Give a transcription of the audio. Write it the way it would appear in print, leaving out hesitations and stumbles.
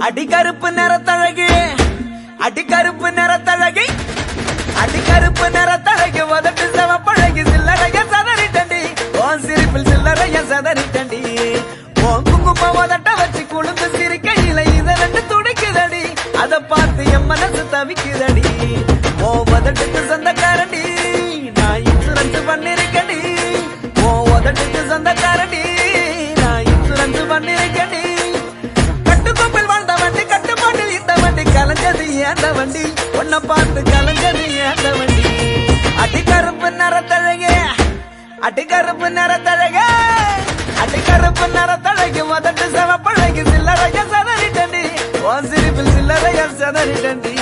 அடிகருப்பு நிறத்தழகு அடிகருப்பு நிறத்தழகி அடிகருப்பு நிறத்தழகு உதட்டு செவப்பழகி சில்லறைய சதறிட்டண்டி உன் சிரிப்பில் சில்லறைய சதறிட்டண்டி உன் குங்கும உதட்ட வச்சு குளுந்து சிரிக்கையில இத ரெண்டு துடிக்குதடி அத பார்த்து என் மனசு தவிக்குதடி உன் உதட்டுக்கு சொந்தக்காரண்டி நான் இன்சூரன்ஸ் பண்ணிருக்கடி உன் உதட்டுக்கு சொந்தக்காரண்டி நான் இன்சூரன்ஸ் பண்ணிருக்கடி கலஞ்சது ஏந்த வண்டி உன்னை பார்த்து கலஞ்சது ஏந்த வண்டி அடிகருப்பு நிறத்தழகே அடிகருப்பு நிறத்தழகே அடிகருப்பு நிறத்தழகி உதட்டு செவப்பழகி சில்லறைய சதறிட்டண்டி உன் சிரிப்பில் சில்லறைய சதறிட்டண்டி